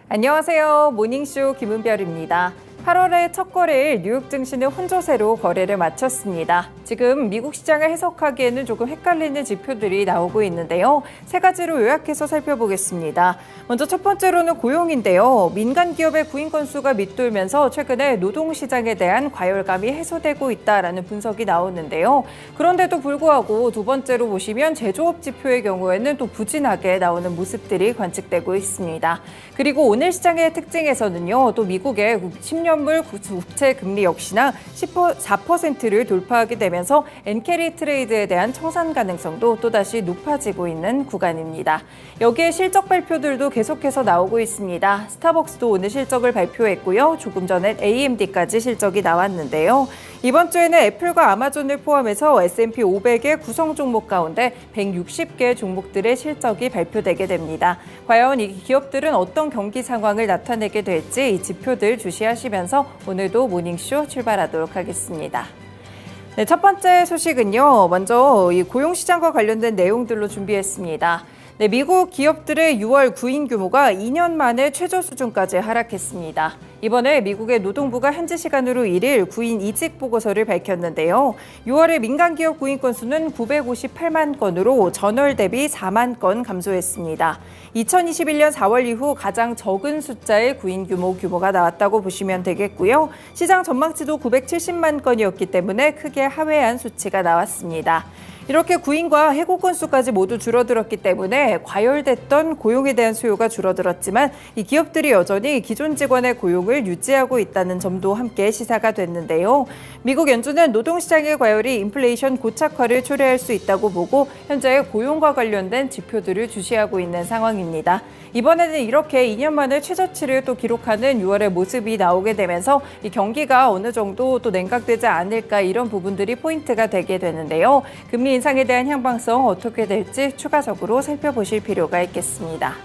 안녕하세요. 모닝쇼 김은별입니다. 8월의 첫 거래일 뉴욕 증시는 혼조세로 거래를 마쳤습니다. 지금 미국 시장을 해석하기에는 조금 헷갈리는 지표들이 나오고 있는데요. 세 가지로 요약해서 살펴보겠습니다. 먼저 첫 번째로는 고용인데요. 민간 기업의 구인 건수가 밑돌면서 최근에 노동시장에 대한 과열감이 해소되고 있다라는 분석이 나오는데요. 그런데도 불구하고 두 번째로 보시면 제조업 지표의 경우에는 또 부진하게 나오는 모습들이 관측되고 있습니다. 그리고 오늘 시장의 특징에서는요. 또 미국의 10년물 국채 금리 역시나 4%를 돌파하게 되면서 엔캐리 트레이드에 대한 청산 가능성도 또다시 높아지고 있는 구간입니다. 여기에 실적 발표들도 계속해서 나오고 있습니다. 스타벅스도 오늘 실적을 발표했고요. 조금 전에 AMD까지 실적이 나왔는데요. 이번 주에는 애플과 아마존을 포함해서 S&P 500의 구성 종목 가운데 160개 종목들의 실적이 발표되게 됩니다. 과연 이 기업들은 어떤 경기 상황을 나타내게 될지 이 지표들 주시하시면서 오늘도 모닝쇼 출발하도록 하겠습니다. 네, 첫 번째 소식은요. 먼저 이 고용시장과 관련된 내용들로 준비했습니다. 네, 미국 기업들의 6월 구인 규모가 2년 만에 최저 수준까지 하락했습니다. 이번에 미국의 노동부가 현지 시간으로 1일 구인 이직 보고서를 밝혔는데요. 6월의 민간 기업 구인 건수는 958만 건으로 전월 대비 4만 건 감소했습니다. 2021년 4월 이후 가장 적은 숫자의 구인 규모가 나왔다고 보시면 되겠고요. 시장 전망치도 970만 건이었기 때문에 크게 하회한 수치가 나왔습니다. 이렇게 구인과 해고 건수까지 모두 줄어들었기 때문에 과열됐던 고용에 대한 수요가 줄어들었지만 이 기업들이 여전히 기존 직원의 고용을 유지하고 있다는 점도 함께 시사가 됐는데요. 미국 연준은 노동시장의 과열이 인플레이션 고착화를 초래할 수 있다고 보고 현재 고용과 관련된 지표들을 주시하고 있는 상황입니다. 이번에는 이렇게 2년 만에 최저치를 또 기록하는 6월의 모습이 나오게 되면서 이 경기가 어느 정도 또 냉각되지 않을까 이런 부분들이 포인트가 되게 되는데요. 금리 인상에 대한 향방성 어떻게 될지 추가적으로 살펴보실 필요가 있겠습니다.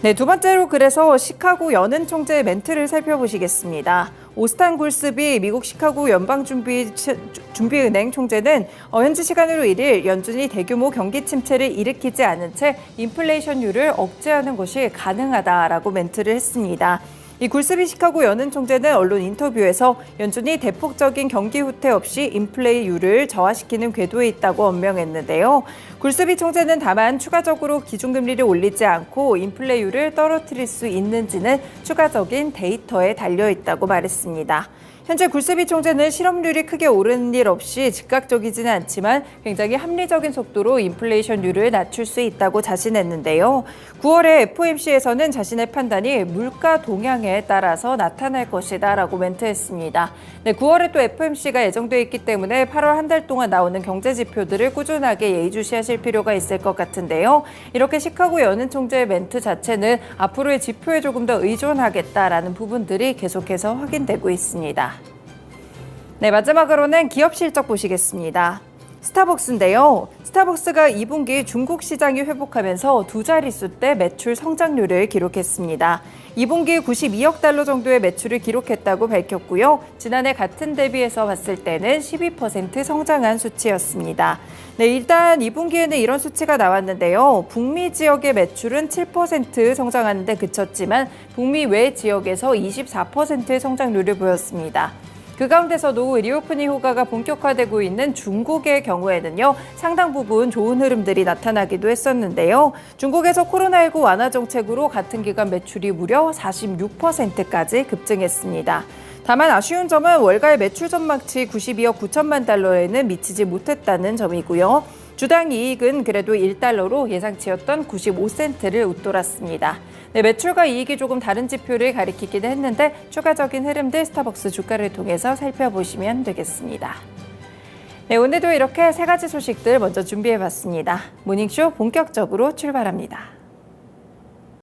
네, 두 번째로 그래서 시카고 연은 총재의 멘트를 살펴보시겠습니다. 오스탄 골스비 미국 시카고 연방준비은행 총재는 현지 시간으로 1일 연준이 대규모 경기 침체를 일으키지 않은 채 인플레이션율을 억제하는 것이 가능하다라고 멘트를 했습니다. 이 골스비 시카고 연은 총재는 언론 인터뷰에서 연준이 대폭적인 경기 후퇴 없이 인플레이율을 저하시키는 궤도에 있다고 언명했는데요. 골스비 총재는 다만 추가적으로 기준금리를 올리지 않고 인플레이율을 떨어뜨릴 수 있는지는 추가적인 데이터에 달려 있다고 말했습니다. 현재 골스비 총재는 실업률이 크게 오르는 일 없이 즉각적이지는 않지만 굉장히 합리적인 속도로 인플레이션율을 낮출 수 있다고 자신했는데요. 9월에 FOMC에서는 자신의 판단이 물가 동향에 따라서 나타날 것이다라고 멘트했습니다. 네, 9월에 또 FOMC가 예정돼 있기 때문에 8월 한 달 동안 나오는 경제 지표들을 꾸준하게 예의주시하실 필요가 있을 것 같은데요. 이렇게 시카고 연은 총재의 멘트 자체는 앞으로의 지표에 조금 더 의존하겠다라는 부분들이 계속해서 확인되고 있습니다. 네, 마지막으로는 기업 실적 보시겠습니다. 스타벅스인데요. 스타벅스가 2분기 중국 시장이 회복하면서 두 자릿수대 매출 성장률을 기록했습니다. 2분기 92억 달러 정도의 매출을 기록했다고 밝혔고요. 지난해 같은 대비해서 봤을 때는 12% 성장한 수치였습니다. 네, 일단 2분기에는 이런 수치가 나왔는데요. 북미 지역의 매출은 7% 성장하는 데 그쳤지만 북미 외 지역에서 24%의 성장률을 보였습니다. 그 가운데서도 리오프닝 효과가 본격화되고 있는 중국의 경우에는요, 상당 부분 좋은 흐름들이 나타나기도 했었는데요. 중국에서 코로나19 완화 정책으로 같은 기간 매출이 무려 46%까지 급증했습니다. 다만 아쉬운 점은 월가의 매출 전망치 92억 9천만 달러에는 미치지 못했다는 점이고요. 주당 이익은 그래도 1달러로 예상치였던 95센트를 웃돌았습니다. 네, 매출과 이익이 조금 다른 지표를 가리키기는 했는데 추가적인 흐름들 스타벅스 주가를 통해서 살펴보시면 되겠습니다. 네, 오늘도 이렇게 세 가지 소식들 먼저 준비해봤습니다. 모닝쇼 본격적으로 출발합니다.